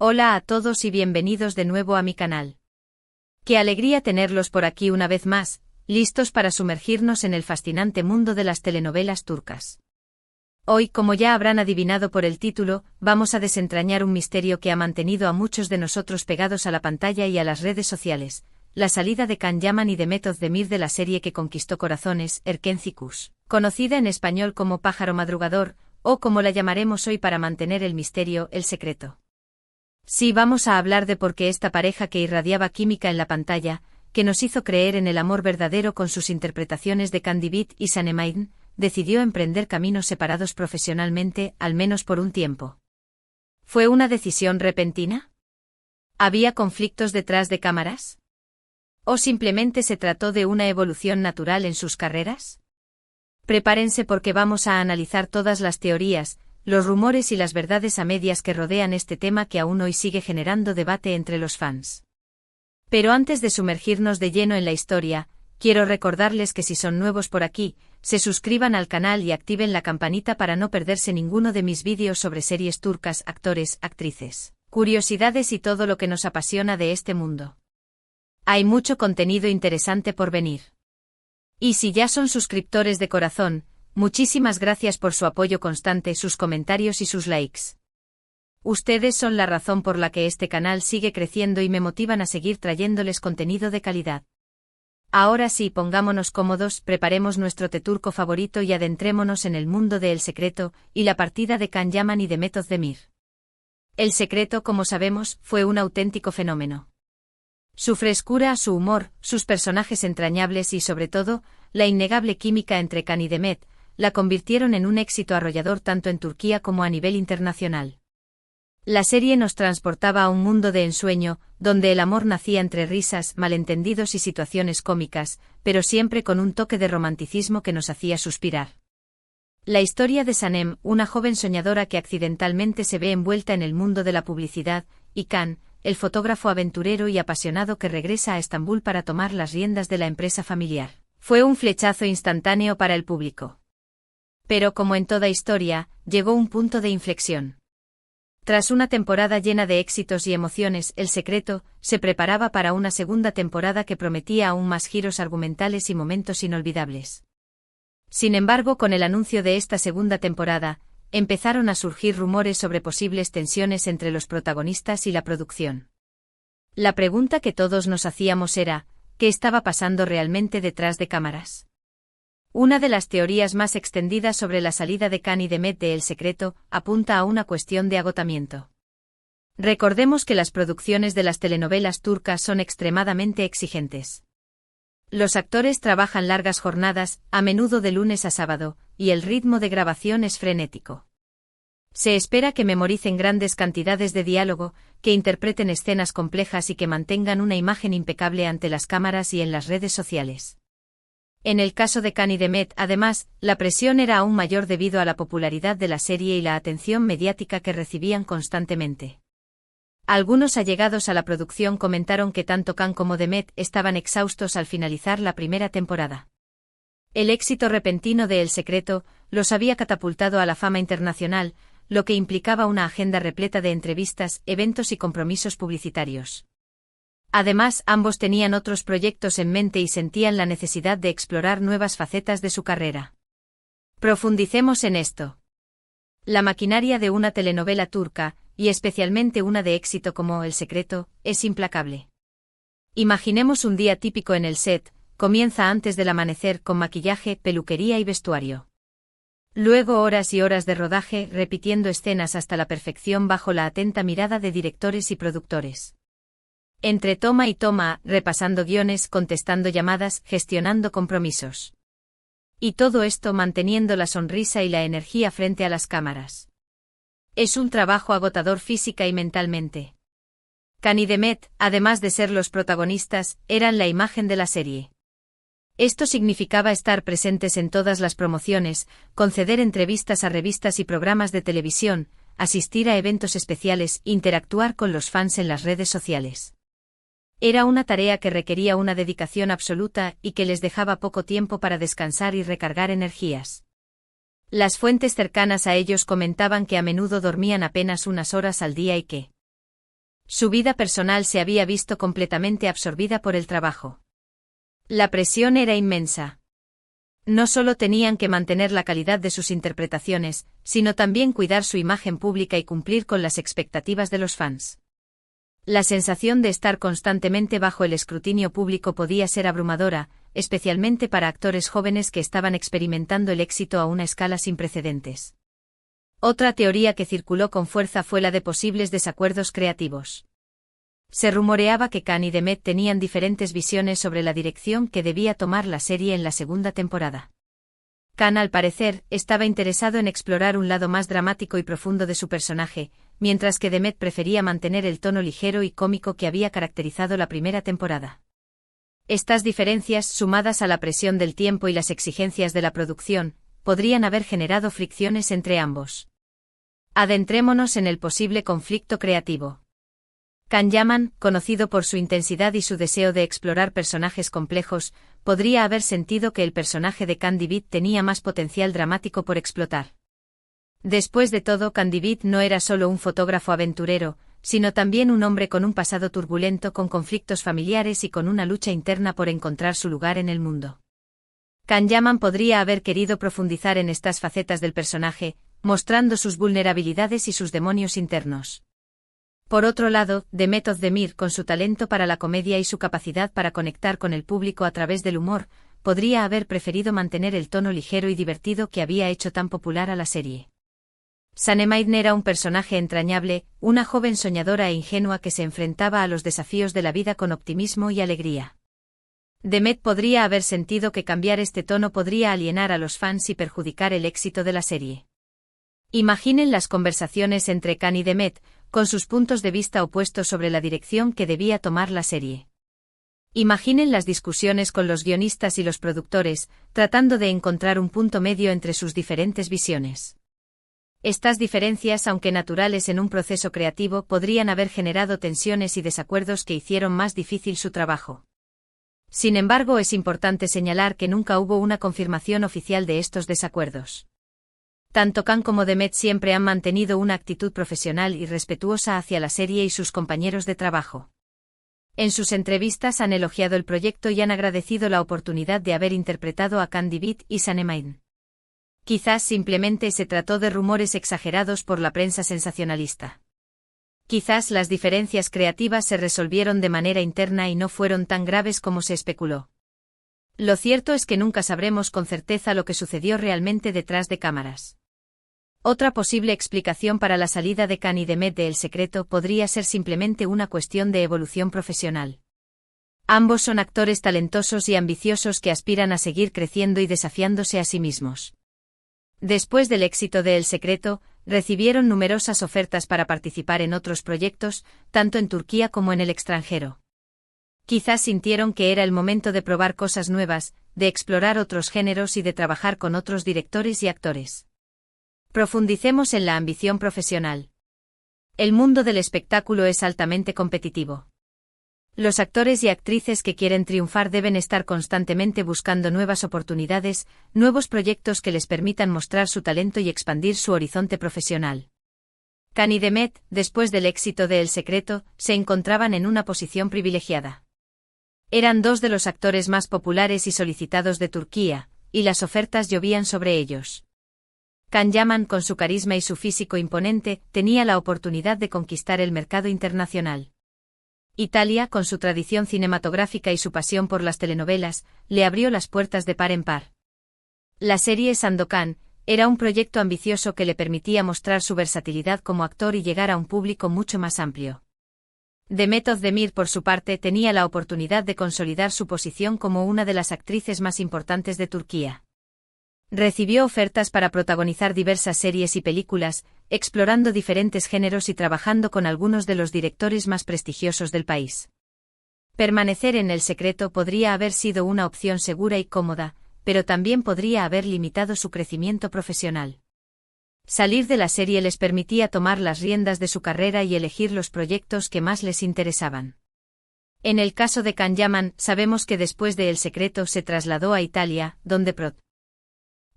Hola a todos y bienvenidos de nuevo a mi canal. Qué alegría tenerlos por aquí una vez más, listos para sumergirnos en el fascinante mundo de las telenovelas turcas. Hoy, como ya habrán adivinado por el título, vamos a desentrañar un misterio que ha mantenido a muchos de nosotros pegados a la pantalla y a las redes sociales: la salida de Can Yaman y Demet Özdemir de la serie que conquistó corazones, Erkenci Kuş, conocida en español como Pájaro Madrugador, o como la llamaremos hoy para mantener el misterio, El Secreto. Sí, vamos a hablar de por qué esta pareja que irradiaba química en la pantalla, que nos hizo creer en el amor verdadero con sus interpretaciones de Candibit y Sanem, decidió emprender caminos separados profesionalmente, al menos por un tiempo. ¿Fue una decisión repentina? ¿Había conflictos detrás de cámaras? ¿O simplemente se trató de una evolución natural en sus carreras? Prepárense porque vamos a analizar todas las teorías, los rumores y las verdades a medias que rodean este tema que aún hoy sigue generando debate entre los fans. Pero antes de sumergirnos de lleno en la historia, quiero recordarles que si son nuevos por aquí, se suscriban al canal y activen la campanita para no perderse ninguno de mis vídeos sobre series turcas, actores, actrices, curiosidades y todo lo que nos apasiona de este mundo. Hay mucho contenido interesante por venir. Y si ya son suscriptores de corazón, muchísimas gracias por su apoyo constante, sus comentarios y sus likes. Ustedes son la razón por la que este canal sigue creciendo y me motivan a seguir trayéndoles contenido de calidad. Ahora sí, pongámonos cómodos, preparemos nuestro té turco favorito y adentrémonos en el mundo de El Secreto y la partida de Can Yaman y Demet Özdemir. El Secreto, como sabemos, fue un auténtico fenómeno. Su frescura, su humor, sus personajes entrañables y sobre todo, la innegable química entre Can y Demet, la convirtieron en un éxito arrollador tanto en Turquía como a nivel internacional. La serie nos transportaba a un mundo de ensueño, donde el amor nacía entre risas, malentendidos y situaciones cómicas, pero siempre con un toque de romanticismo que nos hacía suspirar. La historia de Sanem, una joven soñadora que accidentalmente se ve envuelta en el mundo de la publicidad, y Can, el fotógrafo aventurero y apasionado que regresa a Estambul para tomar las riendas de la empresa familiar, fue un flechazo instantáneo para el público. Pero como en toda historia, llegó un punto de inflexión. Tras una temporada llena de éxitos y emociones, El Secreto se preparaba para una segunda temporada que prometía aún más giros argumentales y momentos inolvidables. Sin embargo, con el anuncio de esta segunda temporada, empezaron a surgir rumores sobre posibles tensiones entre los protagonistas y la producción. La pregunta que todos nos hacíamos era: ¿qué estaba pasando realmente detrás de cámaras? Una de las teorías más extendidas sobre la salida de Can y Demet de El Secreto apunta a una cuestión de agotamiento. Recordemos que las producciones de las telenovelas turcas son extremadamente exigentes. Los actores trabajan largas jornadas, a menudo de lunes a sábado, y el ritmo de grabación es frenético. Se espera que memoricen grandes cantidades de diálogo, que interpreten escenas complejas y que mantengan una imagen impecable ante las cámaras y en las redes sociales. En el caso de Can y Demet, además, la presión era aún mayor debido a la popularidad de la serie y la atención mediática que recibían constantemente. Algunos allegados a la producción comentaron que tanto Can como Demet estaban exhaustos al finalizar la primera temporada. El éxito repentino de El Secreto los había catapultado a la fama internacional, lo que implicaba una agenda repleta de entrevistas, eventos y compromisos publicitarios. Además, ambos tenían otros proyectos en mente y sentían la necesidad de explorar nuevas facetas de su carrera. Profundicemos en esto. La maquinaria de una telenovela turca, y especialmente una de éxito como El Secreto, es implacable. Imaginemos un día típico en el set: comienza antes del amanecer con maquillaje, peluquería y vestuario. Luego horas y horas de rodaje, repitiendo escenas hasta la perfección bajo la atenta mirada de directores y productores. Entre toma y toma, repasando guiones, contestando llamadas, gestionando compromisos. Y todo esto manteniendo la sonrisa y la energía frente a las cámaras. Es un trabajo agotador física y mentalmente. Can y Demet, además de ser los protagonistas, eran la imagen de la serie. Esto significaba estar presentes en todas las promociones, conceder entrevistas a revistas y programas de televisión, asistir a eventos especiales, interactuar con los fans en las redes sociales. Era una tarea que requería una dedicación absoluta y que les dejaba poco tiempo para descansar y recargar energías. Las fuentes cercanas a ellos comentaban que a menudo dormían apenas unas horas al día y que Su vida personal se había visto completamente absorbida por el trabajo. La presión era inmensa. No solo tenían que mantener la calidad de sus interpretaciones, sino también cuidar su imagen pública y cumplir con las expectativas de los fans. La sensación de estar constantemente bajo el escrutinio público podía ser abrumadora, especialmente para actores jóvenes que estaban experimentando el éxito a una escala sin precedentes. Otra teoría que circuló con fuerza fue la de posibles desacuerdos creativos. Se rumoreaba que Khan y Demet tenían diferentes visiones sobre la dirección que debía tomar la serie en la segunda temporada. Khan, al parecer, estaba interesado en explorar un lado más dramático y profundo de su personaje, mientras que Demet prefería mantener el tono ligero y cómico que había caracterizado la primera temporada. Estas diferencias, sumadas a la presión del tiempo y las exigencias de la producción, podrían haber generado fricciones entre ambos. Adentrémonos en el posible conflicto creativo. Can Yaman, conocido por su intensidad y su deseo de explorar personajes complejos, podría haber sentido que el personaje de Candy Beat tenía más potencial dramático por explotar. Después de todo, Candy Beat no era solo un fotógrafo aventurero, sino también un hombre con un pasado turbulento, con conflictos familiares y con una lucha interna por encontrar su lugar en el mundo. Can Yaman podría haber querido profundizar en estas facetas del personaje, mostrando sus vulnerabilidades y sus demonios internos. Por otro lado, Demet Özdemir, con su talento para la comedia y su capacidad para conectar con el público a través del humor, podría haber preferido mantener el tono ligero y divertido que había hecho tan popular a la serie. Sanemayden era un personaje entrañable, una joven soñadora e ingenua que se enfrentaba a los desafíos de la vida con optimismo y alegría. Demet podría haber sentido que cambiar este tono podría alienar a los fans y perjudicar el éxito de la serie. Imaginen las conversaciones entre Khan y Demet, con sus puntos de vista opuestos sobre la dirección que debía tomar la serie. Imaginen las discusiones con los guionistas y los productores, tratando de encontrar un punto medio entre sus diferentes visiones. Estas diferencias, aunque naturales en un proceso creativo, podrían haber generado tensiones y desacuerdos que hicieron más difícil su trabajo. Sin embargo, es importante señalar que nunca hubo una confirmación oficial de estos desacuerdos. Tanto Khan como Demet siempre han mantenido una actitud profesional y respetuosa hacia la serie y sus compañeros de trabajo. En sus entrevistas han elogiado el proyecto y han agradecido la oportunidad de haber interpretado a Candy Beat y Sanemayden. Quizás simplemente se trató de rumores exagerados por la prensa sensacionalista. Quizás las diferencias creativas se resolvieron de manera interna y no fueron tan graves como se especuló. Lo cierto es que nunca sabremos con certeza lo que sucedió realmente detrás de cámaras. Otra posible explicación para la salida de Khan y Demet de El Secreto podría ser simplemente una cuestión de evolución profesional. Ambos son actores talentosos y ambiciosos que aspiran a seguir creciendo y desafiándose a sí mismos. Después del éxito de El Secreto, recibieron numerosas ofertas para participar en otros proyectos, tanto en Turquía como en el extranjero. Quizás sintieron que era el momento de probar cosas nuevas, de explorar otros géneros y de trabajar con otros directores y actores. Profundicemos en la ambición profesional. El mundo del espectáculo es altamente competitivo. Los actores y actrices que quieren triunfar deben estar constantemente buscando nuevas oportunidades, nuevos proyectos que les permitan mostrar su talento y expandir su horizonte profesional. Khan y Demet, después del éxito de El Secreto, se encontraban en una posición privilegiada. Eran dos de los actores más populares y solicitados de Turquía, y las ofertas llovían sobre ellos. Can Yaman, con su carisma y su físico imponente, tenía la oportunidad de conquistar el mercado internacional. Italia, con su tradición cinematográfica y su pasión por las telenovelas, le abrió las puertas de par en par. La serie Sandokan era un proyecto ambicioso que le permitía mostrar su versatilidad como actor y llegar a un público mucho más amplio. Demet Özdemir, por su parte, tenía la oportunidad de consolidar su posición como una de las actrices más importantes de Turquía. Recibió ofertas para protagonizar diversas series y películas, explorando diferentes géneros y trabajando con algunos de los directores más prestigiosos del país. Permanecer en El Secreto podría haber sido una opción segura y cómoda, pero también podría haber limitado su crecimiento profesional. Salir de la serie les permitía tomar las riendas de su carrera y elegir los proyectos que más les interesaban. En el caso de Can Yaman, sabemos que después de El Secreto se trasladó a Italia, donde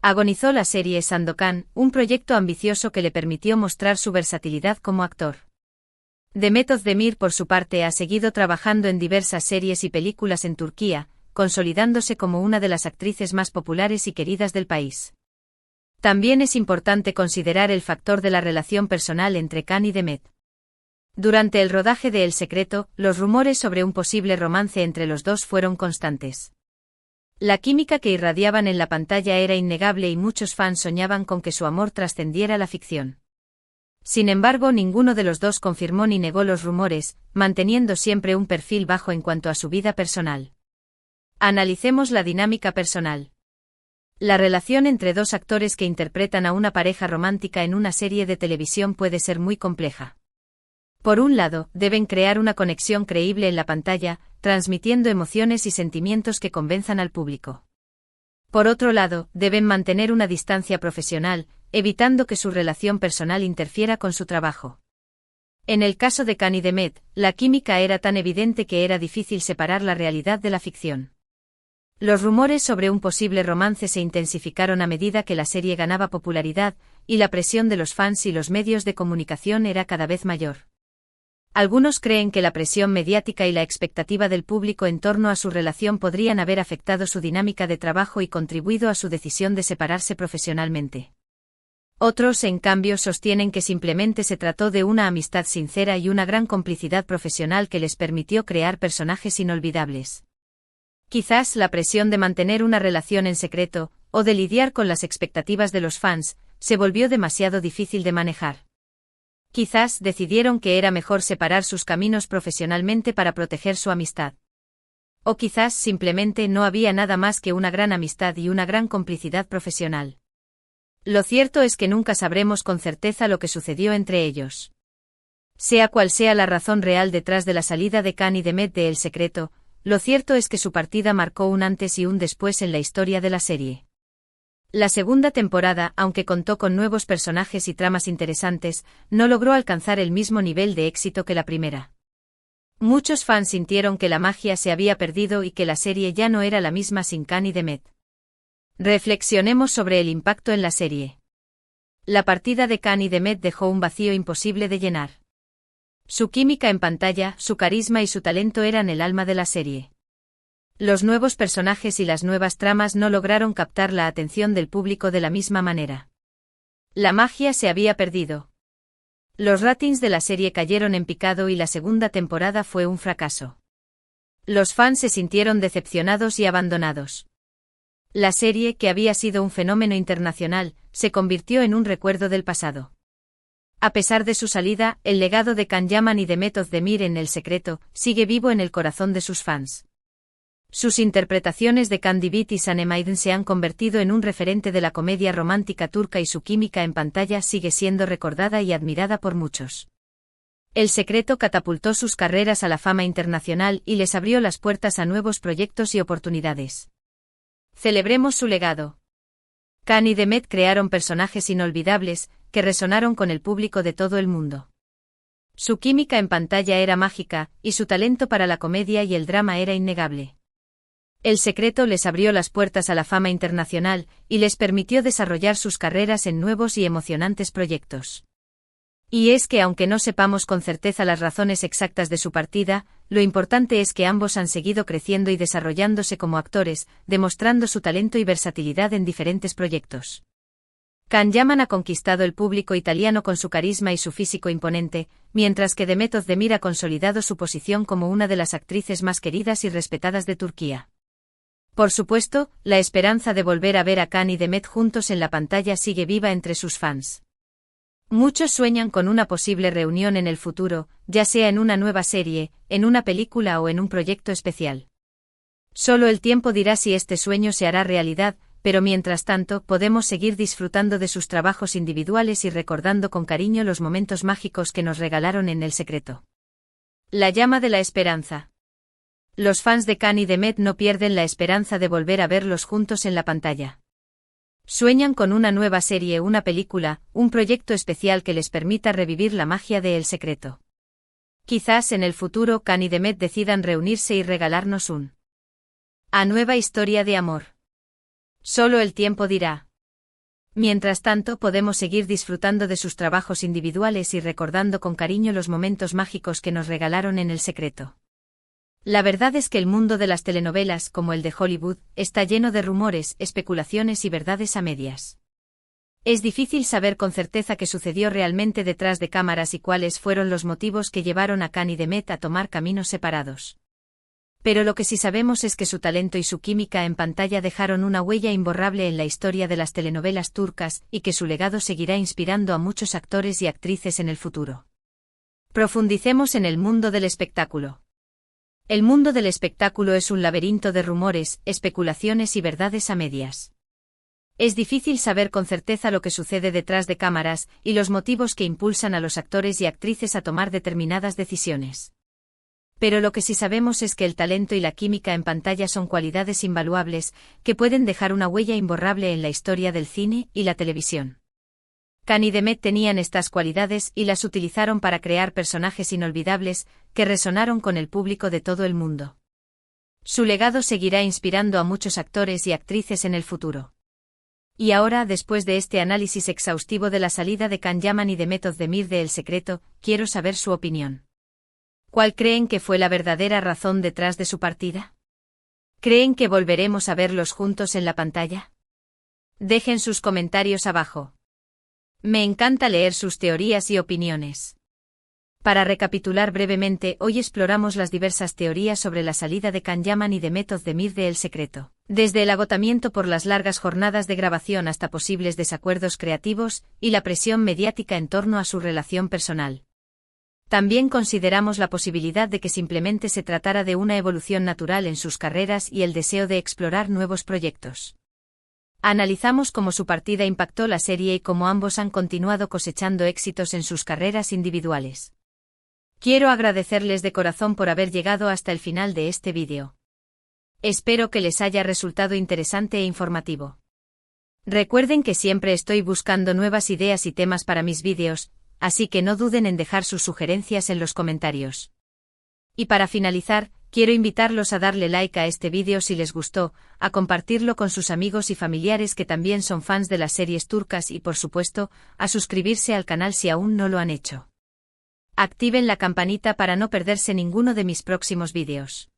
agonizó la serie Sandokan, un proyecto ambicioso que le permitió mostrar su versatilidad como actor. Demet Özdemir, por su parte, ha seguido trabajando en diversas series y películas en Turquía, consolidándose como una de las actrices más populares y queridas del país. También es importante considerar el factor de la relación personal entre Can y Demet. Durante el rodaje de El Secreto, los rumores sobre un posible romance entre los dos fueron constantes. La química que irradiaban en la pantalla era innegable y muchos fans soñaban con que su amor trascendiera la ficción. Sin embargo, ninguno de los dos confirmó ni negó los rumores, manteniendo siempre un perfil bajo en cuanto a su vida personal. Analicemos la dinámica personal. La relación entre dos actores que interpretan a una pareja romántica en una serie de televisión puede ser muy compleja. Por un lado, deben crear una conexión creíble en la pantalla, transmitiendo emociones y sentimientos que convenzan al público. Por otro lado, deben mantener una distancia profesional, evitando que su relación personal interfiera con su trabajo. En el caso de Can y Demet, la química era tan evidente que era difícil separar la realidad de la ficción. Los rumores sobre un posible romance se intensificaron a medida que la serie ganaba popularidad, y la presión de los fans y los medios de comunicación era cada vez mayor. Algunos creen que la presión mediática y la expectativa del público en torno a su relación podrían haber afectado su dinámica de trabajo y contribuido a su decisión de separarse profesionalmente. Otros, en cambio, sostienen que simplemente se trató de una amistad sincera y una gran complicidad profesional que les permitió crear personajes inolvidables. Quizás la presión de mantener una relación en secreto, o de lidiar con las expectativas de los fans, se volvió demasiado difícil de manejar. Quizás decidieron que era mejor separar sus caminos profesionalmente para proteger su amistad. O quizás simplemente no había nada más que una gran amistad y una gran complicidad profesional. Lo cierto es que nunca sabremos con certeza lo que sucedió entre ellos. Sea cual sea la razón real detrás de la salida de Can y Demet de El Secreto, lo cierto es que su partida marcó un antes y un después en la historia de la serie. La segunda temporada, aunque contó con nuevos personajes y tramas interesantes, no logró alcanzar el mismo nivel de éxito que la primera. Muchos fans sintieron que la magia se había perdido y que la serie ya no era la misma sin Can y Demet. Reflexionemos sobre el impacto en la serie. La partida de Can y Demet dejó un vacío imposible de llenar. Su química en pantalla, su carisma y su talento eran el alma de la serie. Los nuevos personajes y las nuevas tramas no lograron captar la atención del público de la misma manera. La magia se había perdido. Los ratings de la serie cayeron en picado y la segunda temporada fue un fracaso. Los fans se sintieron decepcionados y abandonados. La serie, que había sido un fenómeno internacional, se convirtió en un recuerdo del pasado. A pesar de su salida, el legado de Can Yaman y Demet Özdemir en El Secreto sigue vivo en el corazón de sus fans. Sus interpretaciones de Can Divit y Sanem Aydin se han convertido en un referente de la comedia romántica turca y su química en pantalla sigue siendo recordada y admirada por muchos. El Secreto catapultó sus carreras a la fama internacional y les abrió las puertas a nuevos proyectos y oportunidades. Celebremos su legado. Can y Demet crearon personajes inolvidables, que resonaron con el público de todo el mundo. Su química en pantalla era mágica, y su talento para la comedia y el drama era innegable. El Secreto les abrió las puertas a la fama internacional, y les permitió desarrollar sus carreras en nuevos y emocionantes proyectos. Y es que aunque no sepamos con certeza las razones exactas de su partida, lo importante es que ambos han seguido creciendo y desarrollándose como actores, demostrando su talento y versatilidad en diferentes proyectos. Can Yaman ha conquistado el público italiano con su carisma y su físico imponente, mientras que Demet Özdemir ha consolidado su posición como una de las actrices más queridas y respetadas de Turquía. Por supuesto, la esperanza de volver a ver a Can y Demet juntos en la pantalla sigue viva entre sus fans. Muchos sueñan con una posible reunión en el futuro, ya sea en una nueva serie, en una película o en un proyecto especial. Solo el tiempo dirá si este sueño se hará realidad, pero mientras tanto podemos seguir disfrutando de sus trabajos individuales y recordando con cariño los momentos mágicos que nos regalaron en El Secreto. La llama de la esperanza. Los fans de Can y Demet no pierden la esperanza de volver a verlos juntos en la pantalla. Sueñan con una nueva serie, una película, un proyecto especial que les permita revivir la magia de El Secreto. Quizás en el futuro Can y Demet decidan reunirse y regalarnos una nueva historia de amor. Solo el tiempo dirá. Mientras tanto, podemos seguir disfrutando de sus trabajos individuales y recordando con cariño los momentos mágicos que nos regalaron en El Secreto. La verdad es que el mundo de las telenovelas, como el de Hollywood, está lleno de rumores, especulaciones y verdades a medias. Es difícil saber con certeza qué sucedió realmente detrás de cámaras y cuáles fueron los motivos que llevaron a Khan y Demet a tomar caminos separados. Pero lo que sí sabemos es que su talento y su química en pantalla dejaron una huella imborrable en la historia de las telenovelas turcas y que su legado seguirá inspirando a muchos actores y actrices en el futuro. Profundicemos en el mundo del espectáculo. El mundo del espectáculo es un laberinto de rumores, especulaciones y verdades a medias. Es difícil saber con certeza lo que sucede detrás de cámaras y los motivos que impulsan a los actores y actrices a tomar determinadas decisiones. Pero lo que sí sabemos es que el talento y la química en pantalla son cualidades invaluables que pueden dejar una huella imborrable en la historia del cine y la televisión. Khan y Demet tenían estas cualidades y las utilizaron para crear personajes inolvidables que resonaron con el público de todo el mundo. Su legado seguirá inspirando a muchos actores y actrices en el futuro. Y ahora, después de este análisis exhaustivo de la salida de Can Yaman y Demet Özdemir de El Secreto, quiero saber su opinión. ¿Cuál creen que fue la verdadera razón detrás de su partida? ¿Creen que volveremos a verlos juntos en la pantalla? Dejen sus comentarios abajo. Me encanta leer sus teorías y opiniones. Para recapitular brevemente, hoy exploramos las diversas teorías sobre la salida de Can Yaman y Demet Özdemir de El Secreto. Desde el agotamiento por las largas jornadas de grabación hasta posibles desacuerdos creativos y la presión mediática en torno a su relación personal. También consideramos la posibilidad de que simplemente se tratara de una evolución natural en sus carreras y el deseo de explorar nuevos proyectos. Analizamos cómo su partida impactó la serie y cómo ambos han continuado cosechando éxitos en sus carreras individuales. Quiero agradecerles de corazón por haber llegado hasta el final de este vídeo. Espero que les haya resultado interesante e informativo. Recuerden que siempre estoy buscando nuevas ideas y temas para mis vídeos, así que no duden en dejar sus sugerencias en los comentarios. Y para finalizar, quiero invitarlos a darle like a este vídeo si les gustó, a compartirlo con sus amigos y familiares que también son fans de las series turcas y por supuesto, a suscribirse al canal si aún no lo han hecho. Activen la campanita para no perderse ninguno de mis próximos vídeos.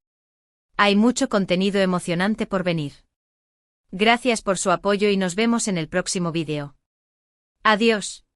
Hay mucho contenido emocionante por venir. Gracias por su apoyo y nos vemos en el próximo vídeo. Adiós.